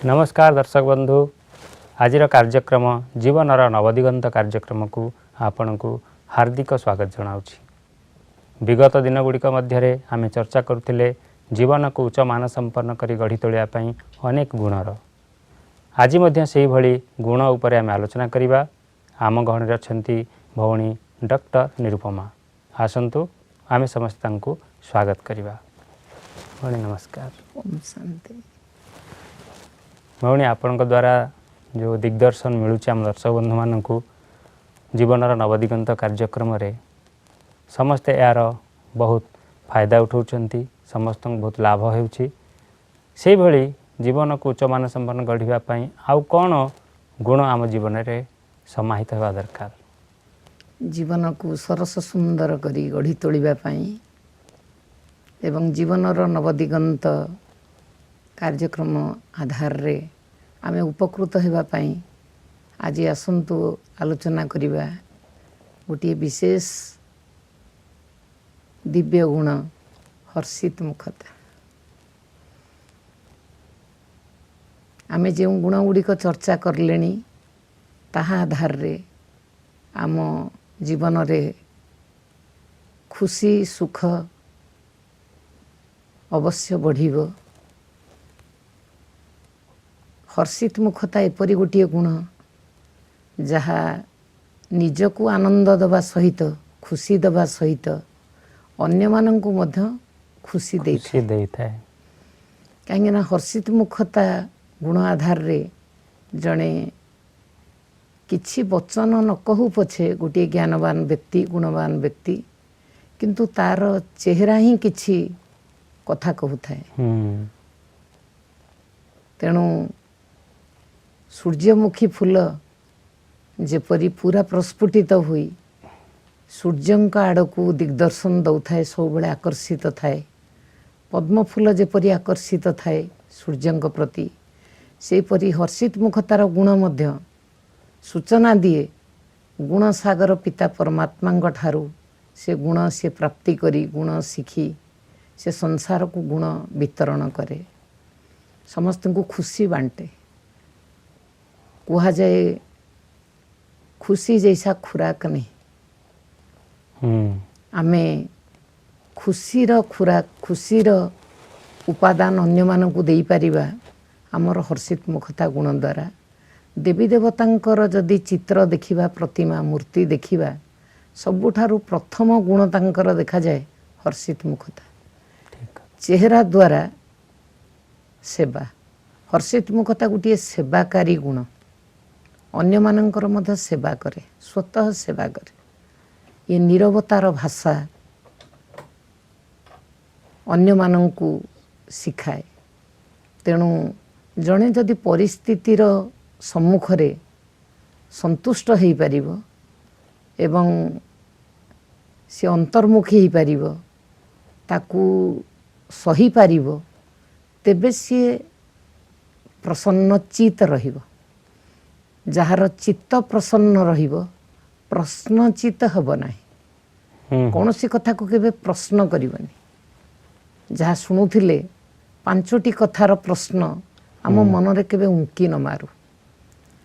नमस्कार दर्शक बंधु आज कार्यक्रम जीवनर नवदिगंत कार्यक्रम को आपण को हार्दिक स्वागत जनाऊँगी। विगत दिन गुड़िक मध्य आम चर्चा करुले जीवन को उच्च मान संपन्न कर गढ़ी तोलियापाई अनेक गुणर आज से भली गुण उपर आम आलोचना करवा। आम गहण अच्छा भौणी डॉक्टर निरुपमा आसतु आम समस्त स्वागत करवा। भौणी नमस्कार। शांति भौणी आपण द्वारा जो दिग्दर्शन मिलूँ आम दर्शक बंधु मान जीवनर नवदिगंत कार्यक्रम रे समस्ते यार बहुत फायदा उठाउछंती, समस्त बहुत लाभ होउछि। से भली जीवन को उच्च मान संपन्न गढ़िबा पई आउ कौन गुण आम जीवन रे समाहित होगा दरकार? जीवन को सरस सुंदर करी गढ़ी तोलिबा पई एवं जीवनर नवदिगंत कार्यक्रम आधार रे आमे उपकृत हेबा पई आज आसंतु आलोचना करिबा गोटे विशेष दिव्य गुण हर्षित मुखता। आमे जो गुण गुड़िक चर्चा करलेनी ताहा आधार रे आम जीवन रे खुशी सुख अवश्य बढ़िबो। हर्षित मुखता एपरी गोटे गुण जहा निजको आनंद दबा सहित खुशी दबा सहित अन्य माननकु मध्य खुशी देइथाय। कहीं ना हर्षित मुखता गुण आधार रे जड़े किछि वचन न कहू पछे गोटे ज्ञानवान व्यक्ति गुणवान व्यक्ति किंतु तार चेहरा ही किछि कथा कहू थाए। तेणु सूर्यमुखी फूल जेपरी पूरा प्रस्फुटित हुई सूर्यंक आड़कू दिग्दर्शन दौथाए सब बड़े आकर्षित थाए। पद्म फूल जेपरी आकर्षित थाए सूर्यंक प्रति सेपरी हर्षित मुखतार गुण मध्य सूचना दिए गुण सागर पिता परमात्मा ठारू से गुण से प्राप्ति करी गुण शिखी से संसार को गुण वितरण करे समस्त को खुशी बांटे। कहा जाए खुशी जैसा खुराक नहीं आमे खुशीर खुराक खुशीर उपादान अन्य मानकु देई परिबा आमर हर्षित मुखता गुण द्वारा। देवी देवतांकर जदि चित्र देखिबा प्रतिमा मूर्ति देखिबा सबुठारु प्रथम गुण तांकर देखा जाए हर्षित मुखता। चेहरा द्वारा सेवा हर्षित मुखता गोटे सेवाकारी गुण अन्य मानंकर मध्य सेवा करे स्वतः सेवा करे। ये नीरवतार भाषा अन्य मानंकु शिखाए। तेणु जड़े जदि परिस्थितिर सम्मुख रे संतुष्ट हो पारिबो एवं से अंतर्मुखी हो पारिबो ताकू सही पारिबो तेबे सी प्रसन्नचित रहिबो। जार चित्त प्रसन्न रहिबो प्रश्नचित हब नाही। कौन सी कथा को केबे प्रश्न करिवनी। जहाँ शुणुथिले पांचटी कथार प्रश्न आम मन रे केबे उंकी न मारू।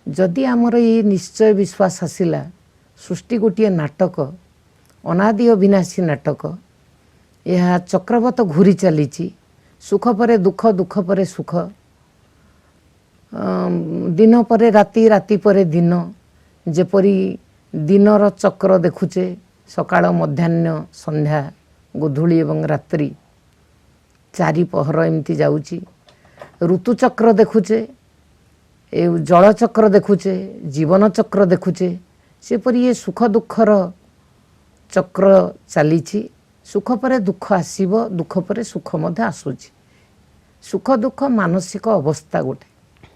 जदि आमर ये निश्चय विश्वास आसिला सृष्टि गोटे नाटक अनादि अविनाशी नाटक यह चक्रवत घूरी चलीची सुख परे दुख दुख परे सुख दिन परे राति राति परे दिन जेपरी दिनर चक्र देखुचे सकाळ मध्याह्न संध्या गोधूली एवं रात्रि चारि पहर एमती जाउची। ऋतुचक्र देखुचे ए जल चक्र देखुचे जीवन चक्र देखुचे सेपरी ये सुख दुखर चक्र चलीची। सुख परे दुख आसीबो दुख परे सुख मध्य आसुची। सुख दुख मानसिक अवस्था गोटे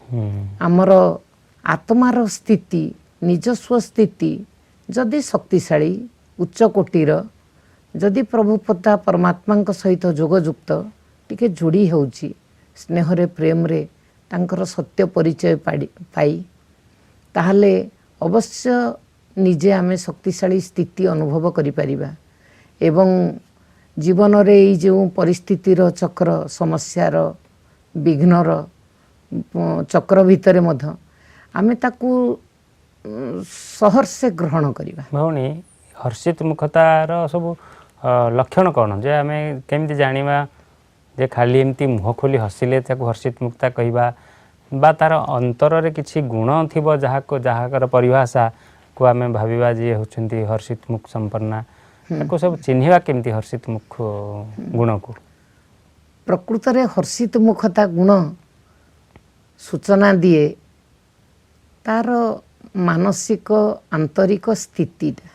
आमर आत्मार स्थिति निजस्व स्थिति जदि शक्तिशाली उच्च कोटीर जदि प्रभुपता परमात्मा सहित जोगयुक्त टिके जोड़ी होउची स्नेह रे प्रेम रे तांकर सत्य परिचय पाई ताहले अवश्य निजे आमे शक्तिशाली स्थिति अनुभव करि परिबा। एवं जीवन रे जो परिस्थितिर चक्र समस्यार विघ्नर ଚକ୍ର ଭିତରେ ମଧ୍ୟ ଆମେ ତାକୁ ସହର୍ଷେ ଗ୍ରହଣ କରିବା। ଭଉଣୀ ହର୍ଷିତ ମୁଖତାର ସବୁ ଲକ୍ଷଣ କ'ଣ ଯେ ଆମେ କେମିତି ଜାଣିବା ଯେ ଖାଲି ଏମିତି ମୁହଁ ଖୋଲି ହସିଲେ ତାକୁ ହର୍ଷିତ ମୁକ୍ତା କହିବା ବା ତାର ଅନ୍ତରରେ କିଛି ଗୁଣ ଥିବ ଯାହାର ପରିଭାଷାକୁ ଆମେ ଭାବିବା ଯେ ହେଉଛନ୍ତି ହର୍ଷିତ ମୁଖ ସମ୍ପନ୍ନା ତାକୁ ସବୁ ଚିହ୍ନିବା କେମିତି ହର୍ଷିତ ମୁଖ ଗୁଣକୁ? ପ୍ରକୃତରେ ହର୍ଷିତ ମୁଖତା ଗୁଣ ସୂଚନା ଦିଏ ତାର ମାନସିକ ଆନ୍ତରିକ ସ୍ଥିତିଟା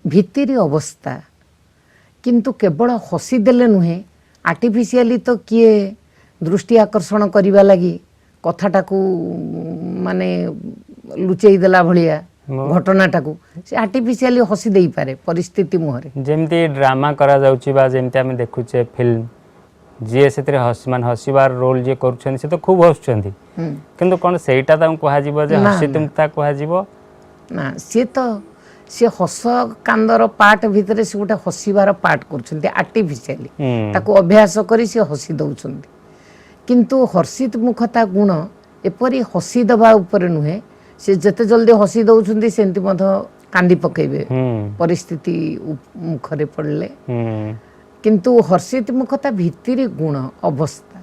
ଭିତିରି ଅବସ୍ଥା। କିନ୍ତୁ କେବଳ ହସିଦେଲେ ନୁହେଁ, ଆର୍ଟିଫିସିଆଲି ତ କିଏ ଦୃଷ୍ଟି ଆକର୍ଷଣ କରିବା ଲାଗି କଥାଟାକୁ ମାନେ ଲୁଚେଇ ଦେଲା ଭଳିଆ ଘଟଣାଟାକୁ ସେ ଆର୍ଟିଫିସିଆଲି ହସି ଦେଇପାରେ ପରିସ୍ଥିତି ମୁହଁରେ। ଯେମିତି ଡ୍ରାମା କରାଯାଉଛି ବା ଯେମିତି ଆମେ ଦେଖୁଛେ ଫିଲ୍ମ, ଯିଏ ସେଥିରେ ମାନେ ହସିବାର ରୋଲ୍ ଯିଏ କରୁଛନ୍ତି ସେ ତ ଖୁବ୍ ହସୁଛନ୍ତି, କିନ୍ତୁ କ'ଣ ସେଇଟା ତାଙ୍କୁ କୁହାଯିବ ଯେ ହର୍ଷିତ ମୁକ୍ତା କୁହାଯିବ? ନା, ସିଏ ହସ କାନ୍ଦର ପାର୍ଟ ଭିତରେ ସେ ଗୋଟେ ହସିବାର ପାର୍ଟ କରୁଛନ୍ତି ଆର୍ଟିଫିସିଆଲି, ତାକୁ ଅଭ୍ୟାସ କରି ସେ ହସି ଦେଉଛନ୍ତି। କିନ୍ତୁ ହର୍ଷିତ ମୁଖତା ଗୁଣ ଏପରି ହସି ଦେବା ଉପରେ ନୁହେଁ, ସେ ଯେତେ ଜଲ୍ଦି ହସି ଦେଉଛନ୍ତି ସେମିତି ମଧ୍ୟ କାନ୍ଦି ପକେଇବେ ପରିସ୍ଥିତି ମୁଖରେ ପଡ଼ିଲେ। କିନ୍ତୁ ହର୍ଷିତ ମୁଖତା ଭିତିରି ଗୁଣ ଅବସ୍ଥା,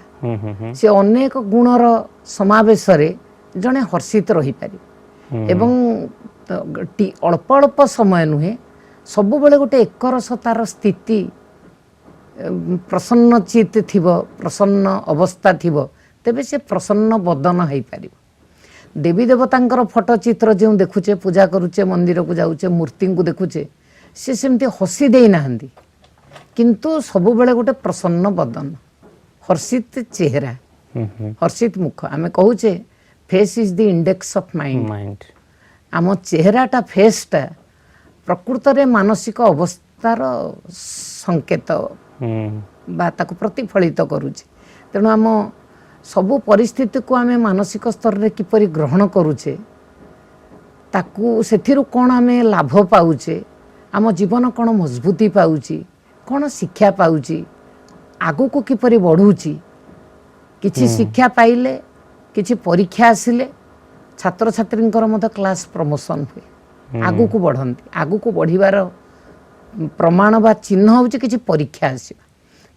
ସେ ଅନେକ ଗୁଣର ସମାବେଶରେ ଜଣେ ହର୍ଷିତ ରହିପାରିବ ଏବଂ ଅଳ୍ପ ଅଳ୍ପ ସମୟ ନୁହେଁ, ସବୁବେଳେ ଗୋଟେ ଏକରସତାର ସ୍ଥିତି, ପ୍ରସନ୍ନ ଚିତ୍ ଥିବ, ପ୍ରସନ୍ନ ଅବସ୍ଥା ଥିବ, ତେବେ ସେ ପ୍ରସନ୍ନ ବଦନ ହେଇପାରିବ। ଦେବୀ ଦେବତାଙ୍କର ଫଟୋ ଚିତ୍ର ଯେଉଁ ଦେଖୁଛେ, ପୂଜା କରୁଛେ, ମନ୍ଦିରକୁ ଯାଉଛେ, ମୂର୍ତ୍ତିଙ୍କୁ ଦେଖୁଛେ, ସେ ସେମିତି ହସି ଦେଇନାହାନ୍ତି, କିନ୍ତୁ ସବୁବେଳେ ଗୋଟେ ପ୍ରସନ୍ନ ବଦନ, ହର୍ଷିତ ଚେହେରା, ହର୍ଷିତ ମୁଖ। ଆମେ କହୁଛେ face is the index of mind. ଆମ ଚେହେରାଟା, ଫେସ୍ଟା ପ୍ରକୃତରେ ମାନସିକ ଅବସ୍ଥାର ସଂକେତ ବା ତାକୁ ପ୍ରତିଫଳିତ କରୁଛି। ତେଣୁ ଆମ ସବୁ ପରିସ୍ଥିତିକୁ ଆମେ ମାନସିକ ସ୍ତରରେ କିପରି ଗ୍ରହଣ କରୁଛେ, ତାକୁ ସେଥିରୁ କ'ଣ ଆମେ ଲାଭ ପାଉଛେ, ଆମ ଜୀବନ କ'ଣ ମଜବୁତି ପାଉଛି, କ'ଣ ଶିକ୍ଷା ପାଉଛି, ଆଗକୁ କିପରି ବଢ଼ୁଛି। କିଛି ଶିକ୍ଷା ପାଇଲେ, କିଛି ପରୀକ୍ଷା ଆସିଲେ ଛାତ୍ରଛାତ୍ରୀଙ୍କର ମଧ୍ୟ କ୍ଲାସ୍ ପ୍ରମୋସନ୍ ହୁଏ, ଆଗକୁ ବଢ଼ନ୍ତି। ଆଗକୁ ବଢ଼ିବାର ପ୍ରମାଣ ବା ଚିହ୍ନ ହେଉଛି କିଛି ପରୀକ୍ଷା ଆସିବା।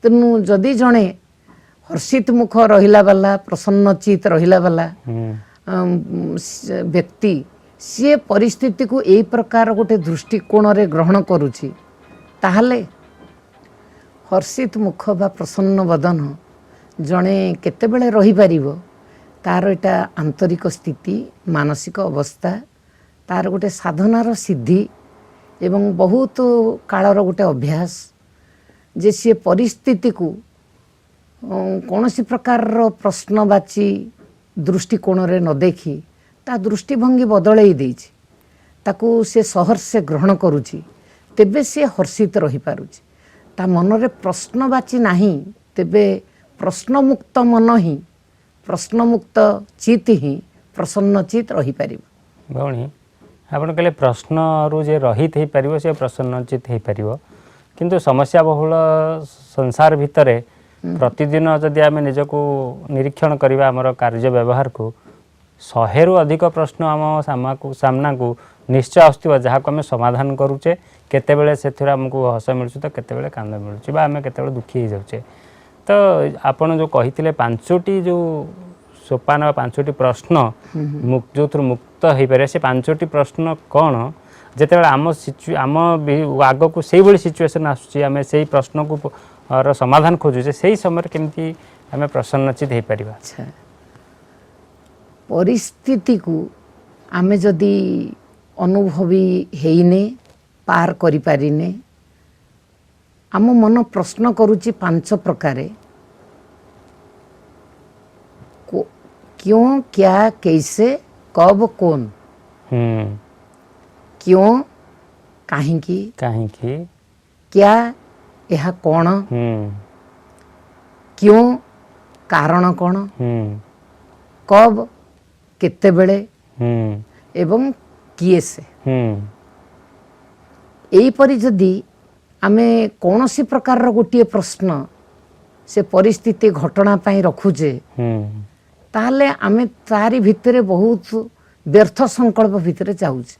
ତେଣୁ ଯଦି ଜଣେ ହର୍ଷିତ ମୁଖ ରହିଲା ବାଲା, ପ୍ରସନ୍ନ ଚିତ୍ ରହିଲା ବାଲା ବ୍ୟକ୍ତି, ସିଏ ପରିସ୍ଥିତିକୁ ଏଇ ପ୍ରକାର ଗୋଟେ ଦୃଷ୍ଟିକୋଣରେ ଗ୍ରହଣ କରୁଛି, ତାହେଲେ ହର୍ଷିତ ମୁଖ ବା ପ୍ରସନ୍ନ ବଦନ ଜଣେ କେତେବେଳେ ରହିପାରିବ, ତାର ଏଇଟା ଆନ୍ତରିକ ସ୍ଥିତି, ମାନସିକ ଅବସ୍ଥା, ତାର ଗୋଟେ ସାଧନାର ସିଦ୍ଧି ଏବଂ ବହୁତ କାଳର ଗୋଟେ ଅଭ୍ୟାସ ଯେ ସିଏ ପରିସ୍ଥିତିକୁ କୌଣସି ପ୍ରକାରର ପ୍ରଶ୍ନବାଚୀ ଦୃଷ୍ଟିକୋଣରେ ନ ଦେଖି ତା ଦୃଷ୍ଟିଭଙ୍ଗୀ ବଦଳେଇ ଦେଇଛି, ତାକୁ ସେ ସହର୍ଷେ ଗ୍ରହଣ କରୁଛି, ତେବେ ସେ ହର୍ଷିତ ରହିପାରୁଛି। ତା ମନରେ ପ୍ରଶ୍ନବାଚୀ ନାହିଁ, ତେବେ ପ୍ରଶ୍ନମୁକ୍ତ ମନ ହିଁ, ପ୍ରଶ୍ନମୁକ୍ତ ଚିତ୍ ହିଁ ପ୍ରସନ୍ନ ଚିତ୍ ରହିପାରିବ। ଭଉଣୀ ଆପଣ କହିଲେ ପ୍ରଶ୍ନରୁ ଯେ ରହିତ ହେଇପାରିବ ସେ ପ୍ରସନ୍ନ ଚିତ୍ ହେଇପାରିବ, କିନ୍ତୁ ସମସ୍ୟା ବହୁଳ ସଂସାର ଭିତରେ ପ୍ରତିଦିନ ଯଦି ଆମେ ନିଜକୁ ନିରୀକ୍ଷଣ କରିବା ଆମର କାର୍ଯ୍ୟ ବ୍ୟବହାରକୁ, 100ରୁ ଅଧିକ ପ୍ରଶ୍ନ ଆମ ସାମ୍ନାକୁ ନିଶ୍ଚୟ ଆସୁଥିବ, ଯାହାକୁ ଆମେ ସମାଧାନ କରୁଛେ। କେତେବେଳେ ସେଥିରେ ଆମକୁ ହସ ମିଳୁଛି ତ କେତେବେଳେ କାନ୍ଦ ମିଳୁଛି ବା ଆମେ କେତେବେଳେ ଦୁଃଖୀ ହେଇଯାଉଛେ। ତ ଆପଣ ଯେଉଁ କହିଥିଲେ 5ଟି ଯେଉଁ ସୋପାନ ବା 5ଟି ପ୍ରଶ୍ନ ଯେଉଁଥିରୁ ମୁକ୍ତ ହେଇପାରିବ, ସେ 5ଟି ପ୍ରଶ୍ନ କ'ଣ? ଯେତେବେଳେ ଆମ ଆଗକୁ ସେଇଭଳି ସିଚୁଏସନ୍ ଆସୁଛି, ଆମେ ସେଇ ପ୍ରଶ୍ନକୁ ସମାଧାନ ଖୋଜୁଛେ, ସେଇ ସମୟରେ କେମିତି ଆମେ ପ୍ରସନ୍ନଚିତ ହେଇପାରିବା? ଆଚ୍ଛା, ପରିସ୍ଥିତିକୁ ଆମେ ଯଦି ଅନୁଭବୀ ହେଇନେ, ପାର କରିପାରିନେ, ଆମ ମନ ପ୍ରଶ୍ନ କରୁଛି 5 ପ୍ରକାରେ, क्यों, क्या, कैसे, कब, कौन। क्यों काहिंकी, क्या यह कौन, क्यों कारण कौन, कब केते बेले एवं किए से। एहीपरि जदि आमे कौनसी प्रकार गोटे प्रश्न से परिस्थिति घटना पाई रखुचे, ताहले आमे तारी भितरे बहुत व्यर्थ संकल्प भितरे जाउछे,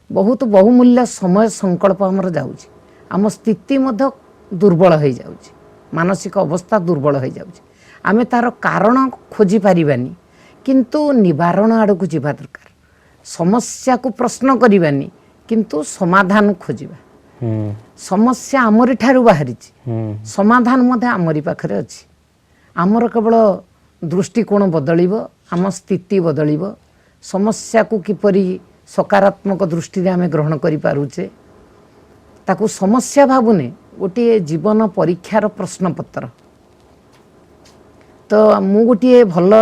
बहुत बहुमूल्य समय संकल्प हमर जाउछे, आम स्थिति मध्य दुर्बल हो जाउछे, मानसिक अवस्था दुर्बल हो जाउछे। आमे तार कारण खोजी पारिबानी किंतु निवारण आड़ को जीवा दरकार, समस्या को प्रश्न करिबानी किंतु समाधान खोजिबा। समस्या आमरी ठारू बाहरी, समाधान मध्य आमरी पाखरे अछि। आमर केवल दृष्टिकोण बदलिब, आम स्थिति बदलिब, समस्या को किपरि सकारात्मक दृष्टि आमे ग्रहण करि पारुचे, ताकू समस्या भावुने गोटे जीवन परीक्षार प्रश्न पत्र। तो मु गोटे भल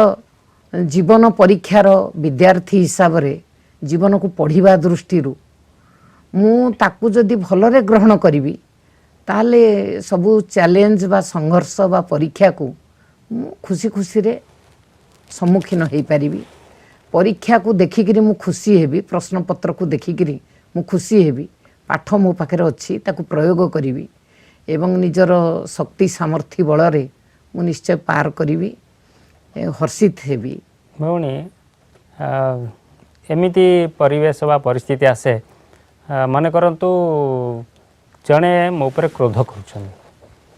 जीवन परीक्षार विद्यार्थी हिसाब रे जीवन को पढ़िबा दृष्टि मु ताकू जदि भलरे ग्रहण करी ताले सबू चैलेंज बा संघर्ष बा परीक्षा को मु खुशी खुशी रे सम्मुखीन हो पारि। परीक्षा को देखिकी मु खुशी हेबी, प्रश्न पत्र को देखिकी मु खुशी हेबी, पाठ मो पाखे अच्छी ताकू प्रयोग करी एवं निजर शक्ति सामर्थ्य बल रे मु निश्चय पार करी, हर्षित हेबी। भौणी एमिति परिवेश बा परिस्थिति आसे, मन करंतु जड़े मो उपर क्रोध कर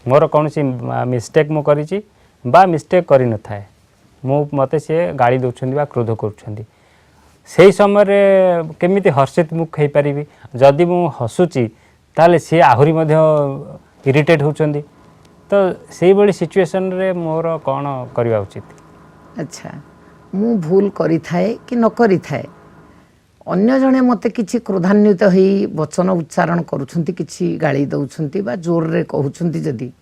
मोर कौन सी मिस्टेक मु करी बा मिस्टेक करी न थाए, मु मते सी गाड़ी दौरान बा क्रोध कर समय केमिति हर्षित मुख हो पारि। जदि मु हसुची ताले सी आहुरी इरिटेट होचंदी, तो से बड़ी सिचुएशन रे मोर कौन करवा उचित? अच्छा, मु भूल करी थाए कि न करी थाए, अन्य जने मते किछि क्रोधान्वित होई वचन उच्चारण करूछंती, किछि गाली दउछंती बा जोर रे कहउछंती, जदि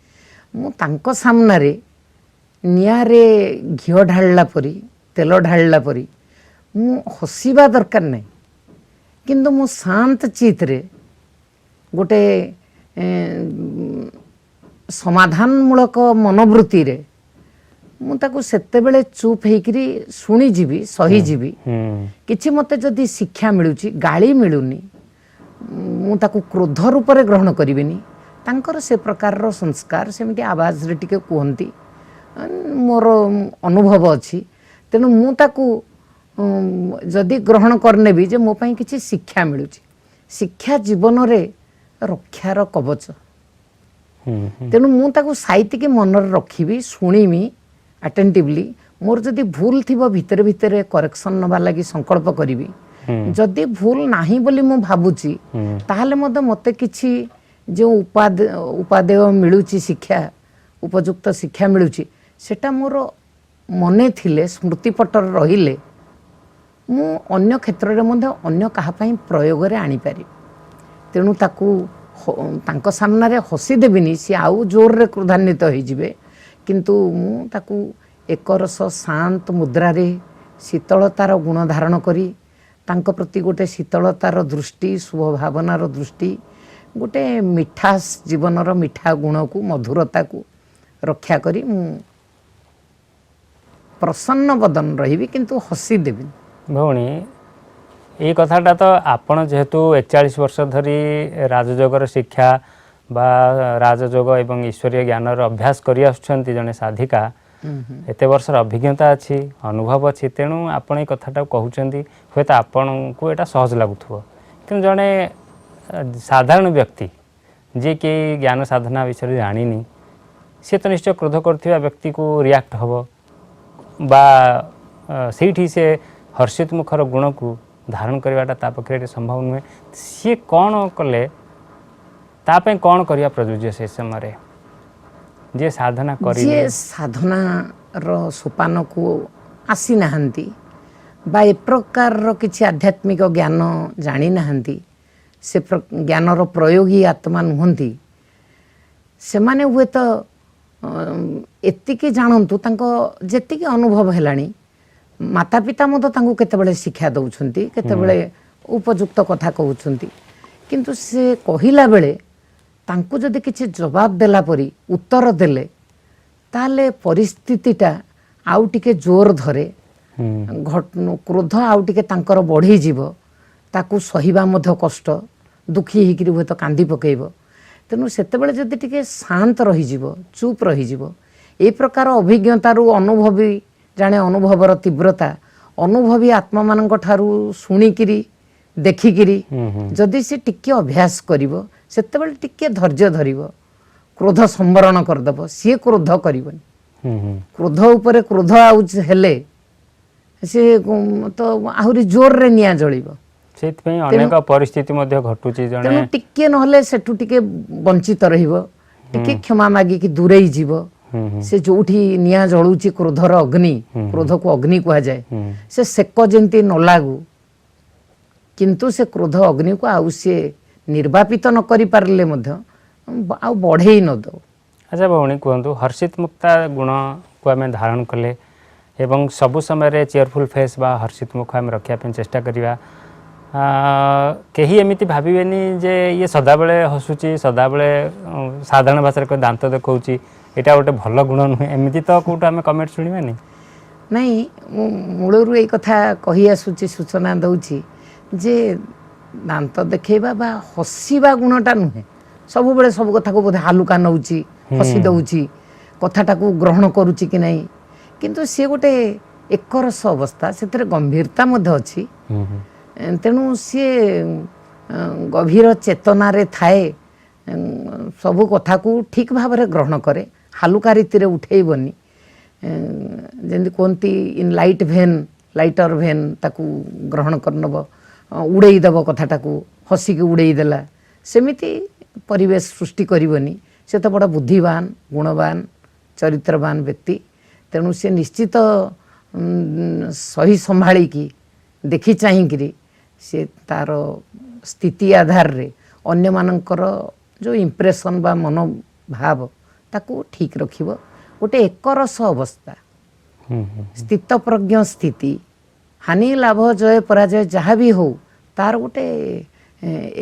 मु तांको सामना रे निया रे घिओ ढाळला परी तेल ढाळला परी मु हसीबा दरकार नहीं, किंतु मु शांत चित रे गोटे समाधानमूलक मनोवृत्ति रे मु ताकू सेते बेले चुप हेकरी सुनी जीवी, सही जीवी। किछि मते जदि शिक्षा मिलुची, गाली मिलुनी, मु ताकू क्रोध रूप रे ग्रहण करिवेनी। तांकर से प्रकार रो संस्कार सेमिति आवाज रे टिके कहंती, मोर अनुभव अछि, तेनु मु ताकू जदि ग्रहण करने भी जे मो पई किछि शिक्षा मिलुची। शिक्षा जीवन रे रक्षार कवच, तेनु मु ताकू साइति के मन रे रखिबी, सुनिमी अटेंटिवली। मोर जदि भूल थिबो भितर भितर करेक्शन नबा लागि संकल्प करिवि। जदि भूल नाही बोली मु भाबुची ताहाले मते किछि जो उपादेय मिलुची, शिक्षा उपयुक्त शिक्षा मिलुची, सेटा मोर मने थिले स्मृतिपटर रहिले मु अन्य क्षेत्र रे मध्य अन्य कहा पई प्रयोग रे आनी पारि। तेणु ताकू तांको सामना रे हसी देबिनी, सी आउ जोर रे क्रोधान्वित होई जिवे, किंतु मु ताकू एक रस शांत मुद्रा रे शीतलतार गुण धारण करी तांको प्रति गोटे शीतलतार दृष्टि, शुभ भावनार दृष्टि, गोटे मिठास जीवनर मिठा गुण को, मधुरता को रक्षा करी मु प्रसन्न बदन रही, किंतु हसी देवी। भौणी ये कथाटा तो आपण जेहेतु 41 वर्ष धरी राजयोगर शिक्षा बा राजयोग एवं ईश्वरीय ज्ञानर अभ्यास करी आछंती, जने साधिका एते वर्षर अभिज्ञता अच्छी, अनुभव अच्छी, तेणु आपण ये कथाटा कहउचंती हे तो आपण को एटा सहज लागुथबो, कि जने साधारण व्यक्ति जे कि ज्ञान साधना विषय जानिनी, सी तो निश्चय क्रोध करथिबा व्यक्ति को रिएक्ट हबो बा सेठी से हर्षित मुखर गुण को धारण करवाटा ता पक्षे संभव नुहे। सी कौन कले तापे कौन करिया प्रयोज्य से समय जे साधना करी, जे साधना रो सोपान को आसी नाहंती बा ए प्रकार रो किछि आध्यात्मिक ज्ञान जानी नाहंती, से ज्ञान रो प्रयोगी आत्मा नुहंती, से माने हुए तो एतिके जानंतु तांको जेतिके अनुभव हेलानी, माता पिता मत तांको केतेबेले शिक्षा दउछंती, केतेबेले उपयुक्त कथा कहउछंती, किंतु से कहिला बेले तांको जदि किछि जवाब देला परी उत्तर देले ताले परिस्थितिटा आउ टिके जोर धरे, क्रोध आउ टिके तांकर बढ़ी जीव, ताकू सहिबा मध्य कष्ट, दुखी हिकरी हुए तो कांदी पकेइबो। तेणु सेतेबेले जदि टिके शांत रही जीव, चुप रही जीव, ए प्रकार अभिज्ञतारू अनुभवी जाने अनुभवर तीव्रता अनुभवी आत्मा मानक ठारू शुणिकी देखिकी जदि से टिके अभ्यास करिवो सेतेबेले टिके धैर्य धरिवो क्रोध संवरण करदेव सी क्रोध करबनी क्रोध उपरे क्रोध आउच हेले से तो आहुरी जोर रे निया जळिवो सेतपई अनेक परिस्थिति मध्ये घटुची जणे तेणु टिके नहले सेठु टिके वंचित रहिबो टिके क्षमा मागी कि दूरेई जीवो से जोठी निया जळुची क्रोधर अग्नि क्रोध को अग्नि कहा जाए से सेक जेंती न लागू किंतु से क्रोध अग्नि को आउ से निर्वापित न करि पारले मध्य आउ बढ़ेई न दो। अच्छा भौणी कहतु हर्षित मुक्ता गुण को आम धारण कले एवं सबु समय चेयरफुल फेस बा हर्षित मुख आम रखा चेष्टा करवा कहीं एमती भावेनि जे ये सदाबले हसुची सदाबले साधारण भाषा कोई दांत देखा यहाँ गोटे भल गुण नुहे एमती तो कौट आम कमेंट शुणवानी नहीं मूलरू ये कथा कही आसुची सूचना दौची जे दांत देखा बा हसवा गुणटा नुहे सब बेले सब कथा को बोधे हालुका नौची हसी दौची कथाटा को ग्रहण करुची कि नहीं किंतु सी गोटे एकरस अवस्था से गंभीरता मध्य अच्छी तेणु सी गभीर चेतना रे थाए सबु कथा को ठीक भाव में ग्रहण करे हालुका रीति उठेबनी जमी कहती इन लाइट भेन लाइटर भेन ताकू ग्रहण करनब उड़ेदेव कथाटा को हसिकी उड़ेदेला सेमिति परिवेश सृष्टि करबनी से तो बड़ा बुद्धिवान गुणवान चरित्रवान व्यक्ति तेणु से निश्चित सही संभाली की देखी चाहिए से तार स्थिति आधार रे अन्य मानकर जो इम्प्रेशन बा मनोभाव ताकू ठीक रखिबो गोटे एकरस अवस्था स्थित प्रज्ञ स्थिति हानि लाभ जय पराजय जहाँ भी हो तार गोटे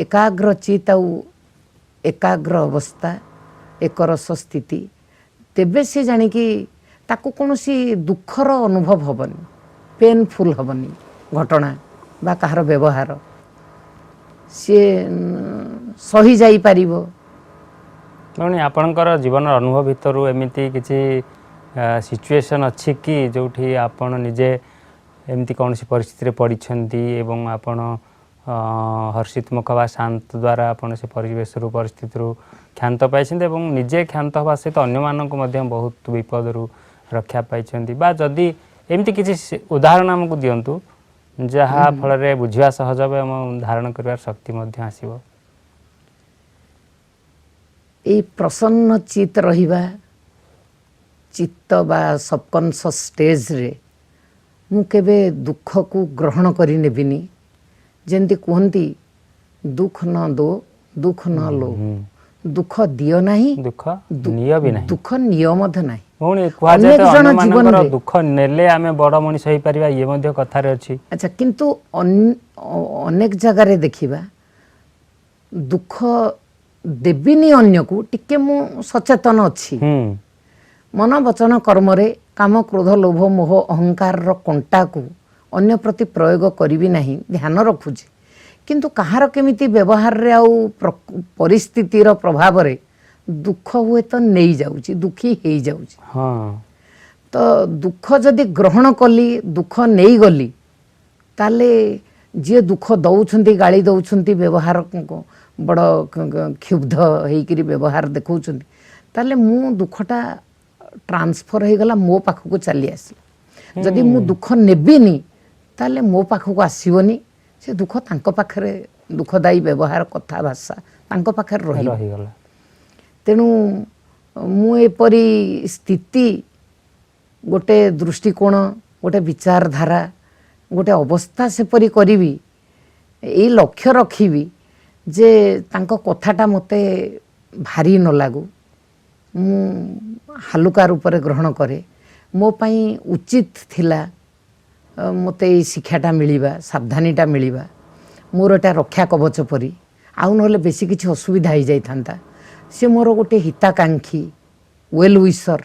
एकाग्र चित एकाग्र अवस्था एकरस स्थिति तेबे से जानिकी ताकू कौन सी दुखर अनुभव हबनी पेनफुल हबनी घटना बा कहार व्यवहार सी सही जाई पारिबो मैंने आपणकर जीवन अनुभव भितर एमती किसी सिचुएशन अच्छी कि जोठी आपण निजे एमती कौन सी परिस्थिति पड़छंती एवं आपण हर्षित मुख बा शांत द्वारा आपण से परिवेश रु परिस्थिति रु क्षांत पाइछंती एवं निजे क्षांत हवा सहित अन्य मानक मध्य बहुत विपद रु रक्षा पाइछंती बा जदि एमती किसी उदाहरण हमको दियंतु जहाँ फल रे बुझिया सहज एवं धारण करिवार शक्ति मध्य आसीबो ए प्रसन्न चित रहिबा चित्त बा सबकॉन्शियस स्टेज रे मु केबे दुख को ग्रहण करि नेबिनी जेंति कहती दुख न दो दुख न लो दुख दियो नहीं दुख नियो भी नहीं दुख नियो मध्य नहीं भौणी कहजे तो अन्य मानकर दुख नेले आमे बड़ मनीष होई परिबा ये मध्य कथा रे अछि। अच्छा किंतु अनेक जगह रे देखिबा दुख देबिनी अन्य को टिके मु सचेतन अछि मन वचन कर्म रे काम क्रोध लोभ मोह अहंकार रो कंटा को अन्य प्रति प्रयोग करिबी नहीं ध्यान रखुची किंतु कहार केमिति व्यवहार रे आउ परिस्थिति रो प्रभाव रे दुख हुए तो नहीं जाउची दुखी हेई जाउची हाँ तो दुख जदि ग्रहण कली दुख नहीं गली ताले जे दुख दौछंती गाली दौछंती व्यवहार बड़ क्षुब्ध होइकरी व्यवहार देखौछंती ताले मु दुखटा ट्रांसफर हो गला मो पाखक चली आसी जदि मु दुख नेबिनी ताले मो पाखक आसीबनी से दुख तांको पाखरे दुखदायी व्यवहार कथा भाषा तांको पाखरे रहिगला तेणु मु एपरी स्थिति गोटे दृष्टिकोण गोटे विचारधारा गोटे अवस्था सेपरी करी ये लक्ष्य रखी जे तांको कथाटा मते भारी न लागू मु हालुका रूप में ग्रहण करे मो पाई उचित थिला मते ये शिक्षाटा मिलिबा सावधानीटा मिलिबा मोर एटा रक्षा कवच परी आउ नहले बेसी किछि असुविधा हो जाइथांता से मोर गोटे हिताकांक्षी वेल विशर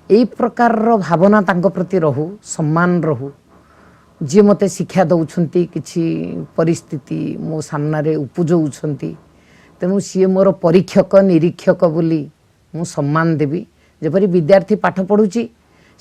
यही प्रकार भावना तांको प्रति रहू सम्मान रहू जी मते शिक्षा दौछंती किछि परिस्थिति मो सामने उपजौछंती तेणु सी मोर परीक्षक निरीक्षक बोली मु सम्मान देवी जेपरी विद्यार्थी पाठ पढ़ुची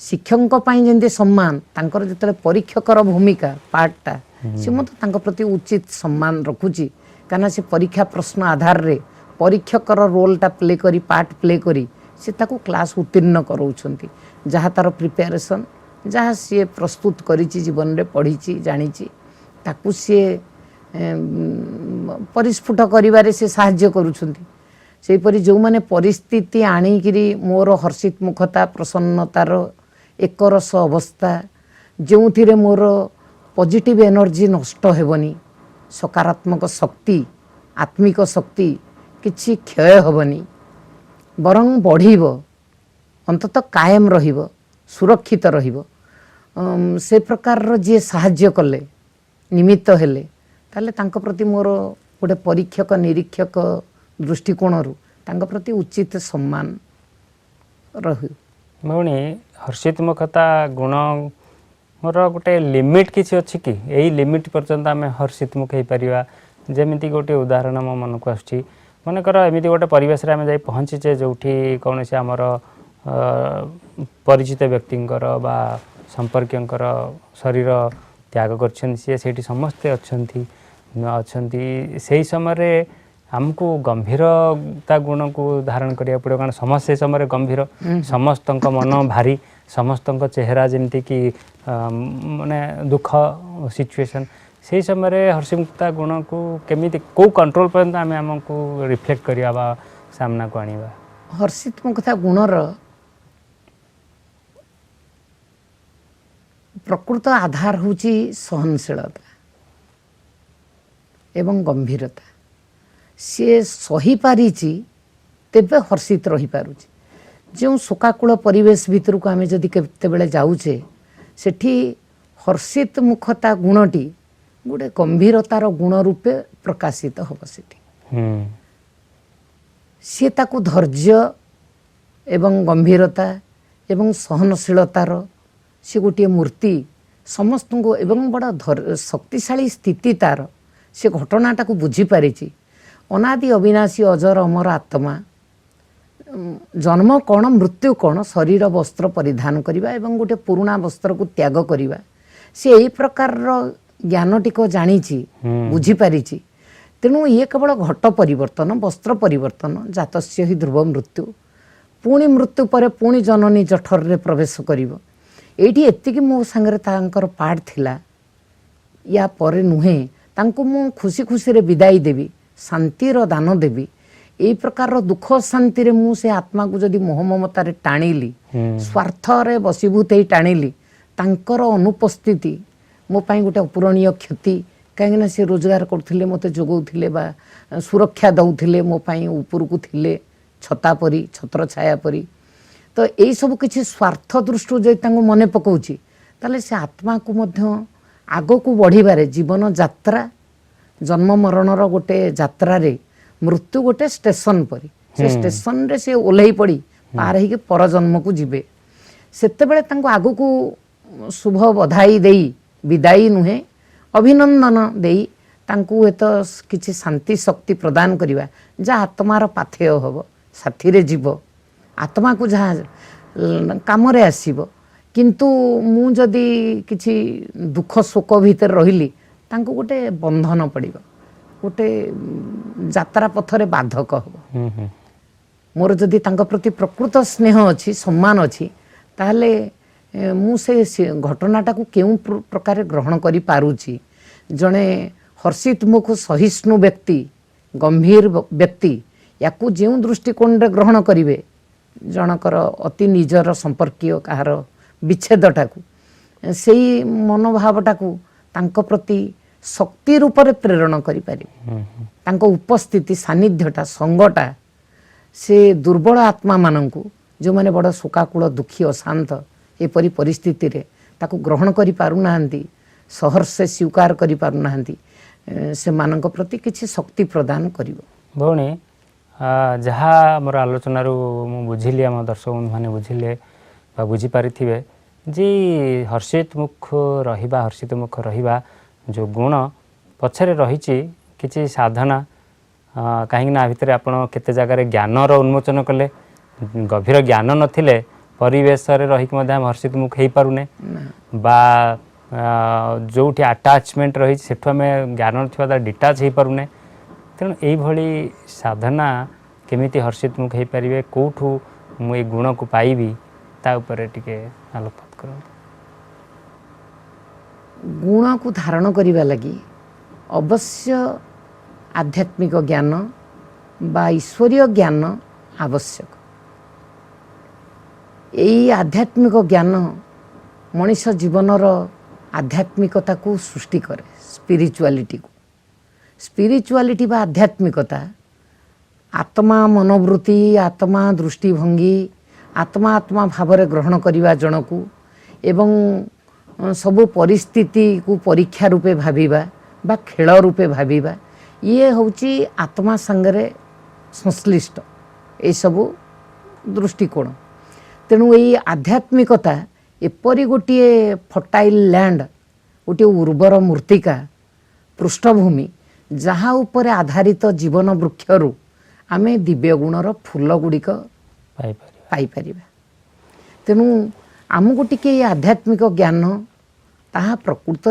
शिक्षक जमी सम्मान तांकर जिते परीक्षकर भूमिका पार्टा सी मत प्रति उचित सम्मान रखुची कहीं से परीक्षा प्रश्न आधार रे परीक्षकर रोलटा प्ले करी पार्ट प्ले करी से ताको क्लास उत्तीर्ण कराउछंती जहाँ तार प्रिपेरेसन जहाँ सी प्रस्तुत करिची जीवन रे पढ़ी जानी ताकू सी परिस्फुट करिवारे से साहाय्य करुछंती सेपरि जो माने परिस्थिति आनिकिरी मोर हर्षित मुखता प्रसन्नतार एकरस अवस्था जो थिरे मोर पॉजिटिव एनर्जी नष्ट हेबनी सकारात्मक शक्ति आत्मिक शक्ति किछि क्षय हेबनी बरं बढ़िबो अंततः कायम रहिबो सुरक्षित रहिबो से प्रकार जे साहाय्य कले निमित्त हेले ताले तांको प्रति मोर गोटे परीक्षक निरीक्षक दृष्टिकोण तांको प्रति उचित सम्मान रही भौणी हर्षित मुखता गुण मोर गोटे लिमिट किसी अच्छी कि यही लिमिट पर्यंत आम हर्षित मुख हो पार जमीती गोटे उदाहरण मो मन को आसुची मनकर एमती गोटे परिवेश आम जा पहुँचीचे जो कौन से आमर परिचित व्यक्तिंकर बा संपर्कंकर शरीर त्याग कर से समस्ते अच्छी से समय आमको गंभीरता गुण को धारण करिया पड़े कारण समस्त से समय गंभीर समस्त मन भारी समस्त चेहरा जमती कि माने दुख सिचुएशन से समय हर्षिमुक्ता गुण को केमी को कंट्रोल पर्यंत आम आमको रिफ्लेक्ट करिया बा सामना को आनिबा हर्षित मुक्ता गुणर प्रकृत आधार होची सहनशीलता एवं गंभीरता सी सही पारी तेबे हर्षित रही पारुची जो शोकाकूल परिवेश भितर को आम जदि केतेबेले जाऊचे सेठी हर्षित मुखता गुणटी गोटे गंभीरतार गुण रूपे प्रकाशित हम सेठी सी ताकू धैर्य एवं गंभीरता एवं सहनशीलतार सी गोटे मूर्ति समस्त को एवं बड़ा शक्तिशाली स्थिति तार से घटनाटा को बुझीपारी अनादि अविनाशी अजर अमर आत्मा जन्म कौन मृत्यु कौन शरीर वस्त्र परिधान करवा एवं गोटे पुराणा वस्त्र को त्याग करवा सी यही प्रकार ज्ञानटी को जानी बुझीपारी तेणु ये केवल घट परिवर्तन वस्त्र परिवर्तन जातस्य ही ध्रुव मृत्यु पुणी मृत्यु पर पुणी जननी जठर रे प्रवेश करिवो एठी एतिकी मो संगे तांकर पाठ थिला या परे नुहे तांको मु खुशी खुशी रे विदाई देवी शांतिर दान देवी एई प्रकार दुख शांति रे मु से आत्मा को जदि मोह ममता रे टाणीली स्वार्थ रे बसीभूत ही टाणीली तांकर अनुपस्थिति मो पाई गोटे अपूरणीय क्षति कहीं से रोजगार करथिले मते जोगौथिले बा सुरक्षा दउथिले मो पाई ऊपर को थिले छता परी छत्र छाया परी तो यही सब किसी स्वार्थ दृष्टि जो तांको मने पकाउची ताले से आत्मा को मध्य आगो को बढ़िबारे जीवन यात्रा जन्म मरणर गोटे यात्रा रे मृत्यु गोटे स्टेशन परी से स्टेशन रे से ओल्है पड़ी पार ही पर जन्म को जीवे सेते बेले तांको आगो को शुभ बधाई देई विदाई नुहे अभिनंदन देई तांको एत किछि शांति शक्ति प्रदान करिवा जा आत्मार पाथेय हबो साथी रे जीव आत्मा को जहाँ काम रे आसीबो किंतु मु जदि किछि दुख शोक भीतर रहिली तांको गोटे बंधन पड़िबो गोटे यात्रा पथरे बाधक हबो मोर जदि तांको प्रति प्रकृत स्नेह अछि सम्मान अछि ताहले मु से घटनाटा को केउ प्रकार ग्रहण करि पारुछि जणे हर्षित मुख सहिष्णु व्यक्ति गंभीर व्यक्ति याकू जो दृष्टिकोण रे ग्रहण करिवे जनकर अति निजर संपर्कीय कहार विच्छेदटा को सेई मनोभावटा को तांको प्रति शक्ति रूप रे प्रेरण करि पारि तांको उपस्थिति सानिध्यटा संगटा से दुर्बल आत्मा मानंकु जो माने बड़ शोकाकूल दुखी अशांत एपरी परिस्थिति रे ताको ग्रहण करि पारु नाहंती सहर्ष से स्वीकार करि पारु नाहंती से मानंक प्रति किछि शक्ति प्रदान करिवो भौणी जहाँ मोर आलोचन बुझिली आम दर्शक बंधु मैंने बुझिले बुझीपारी जी हर्षित मुख रहिबा हर्षित मुख रहिबा जो गुण पछरे रही किछि साधना कहीं भितर आपण केते जगार ज्ञानर उन्मोचन कले गभीर ज्ञान नथिले परिवेश रे रही कि आम हर्षित मुख हो पारुने बा जो आटाचमेंट रही सेठु आम ज्ञान थी डिटाच हो पारुने तेणु यही साधना केमिति हर्षित मुख हो पारे कौठू मुझे गुण को पाइबी ता उपरे टिके आलोकपात करूँ। गुण को धारण करने लगी अवश्य आध्यात्मिक ज्ञान बा ईश्वरीय ज्ञान आवश्यक। यही आध्यात्मिक ज्ञान मनीष जीवनर आध्यात्मिकता को सृष्टि करे स्पिरिचुआलिटी बा आध्यात्मिकता आत्मा मनोवृत्ति आत्मा दृष्टिभंगी आत्मा आत्मा भाव ग्रहण करवा जन को एवं सबु परिस्थिति को परीक्षा रूपे भाविबा बा खेल रूपे भाविबा ये होची आत्मा संगरे संश्लिष्ट ये सबु दृष्टिकोण। तेणु यही आध्यात्मिकता एपरी गोटे फर्टाइल लैंड गोटे उर्वर मूर्तिका पृष्ठभूमि जहाँ उपरे आधारित जीवन वृक्षरू आमे दिव्य गुणर फूल गुड़िक पाइपर। तेणु आमको टिके आध्यात्मिक ज्ञान ताहा प्रकृत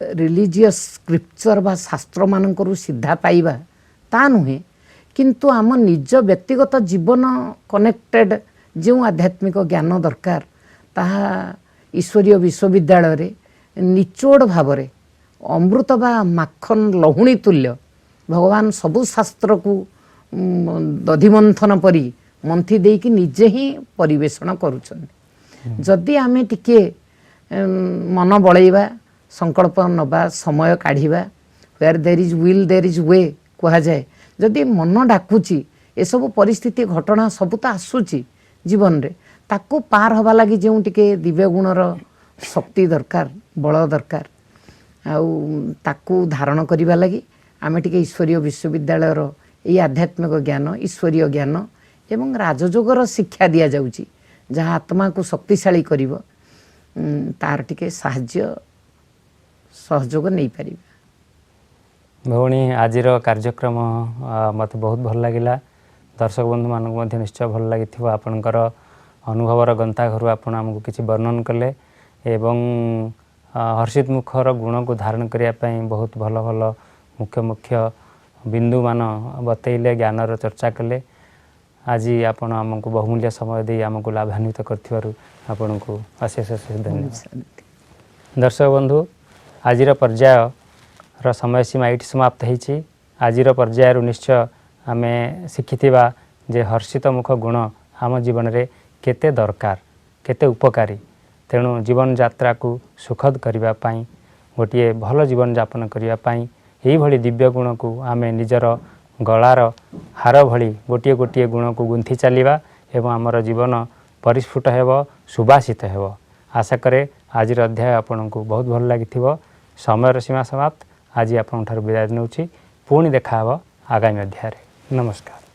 रिलीजियस स्क्रिप्चर बा शास्त्र मानकरू सीधा पाइबा ता नुहे किंतु आम निज व्यक्तिगत जीवन कनेक्टेड जो आध्यात्मिक ज्ञान दरकार ताहा ईश्वरीय विश्वविद्यालय रे निचोड़ भाव रे अमृत बा माखन लहुणी तुल्य भगवान सबु शास्त्र को दधिमंथन परी मंथी देकी निजे ही परिवेषण करुछन। जदि आमे टिके मन बलैबा संकल्प नबा समय काढ़िबा where there is will there is way कहा जाए जदि मन डाकुची ए सब परिस्थिति घटना सब तो आसुची जीवन रे ताको पार हवा लगी जो टिके दिव्य गुणर शक्ति दरकार बल दरकार आउ ताको धारण करिबा लगी आमे टिके ईश्वरीय विश्वविद्यालय रो ये आध्यात्मिक ज्ञान ईश्वरीय ज्ञान एवं राजयोगर शिक्षा दिया जाउची जहाँ आत्मा को शक्तिशाली करिवो तार टिके साहाय्य सहयोग नहीं पारि। भौणी आजिर कार्यक्रम मत बहुत भल लगिला दर्शक बंधु मानक निश्चय भल लगी आपणकर अनुभवर गंता घर आपण आमको किसी वर्णन कले एवं हर्षित मुखर गुण को धारण करने बहुत भल भल मुख्य मुख्य बिंदु मान बतैले ज्ञानर चर्चा कले आज आपण आमको बहुमूल्य समय दे आमको लाभान्वित कर अशेष अशेष धन्यवाद। दर्शक बंधु आजिर पर्यायर समय सीमा ये समाप्त होती आजिर पर्यायर निश्चय आम शिखिथिबा जे हर्षित मुख गुण आम जीवन रे केते दरकार केते उपकारी तेणु जीवन यात्रा को सुखद करने पाई गोटे भल जीवन यापन करने यही भली दिव्य गुण को आम निजर गलार हार भली गोटे गोटे गुण को गुंथि चलिबा एवं आमर जीवन परिस्फुट हेब सुबासित हेब आशा करे आज अध्याय आपण को बहुत भल लगी समय सीमा समाप्त आज आपन विदाय नौछि पुणी देखा आगामी अध्याय। नमस्कार।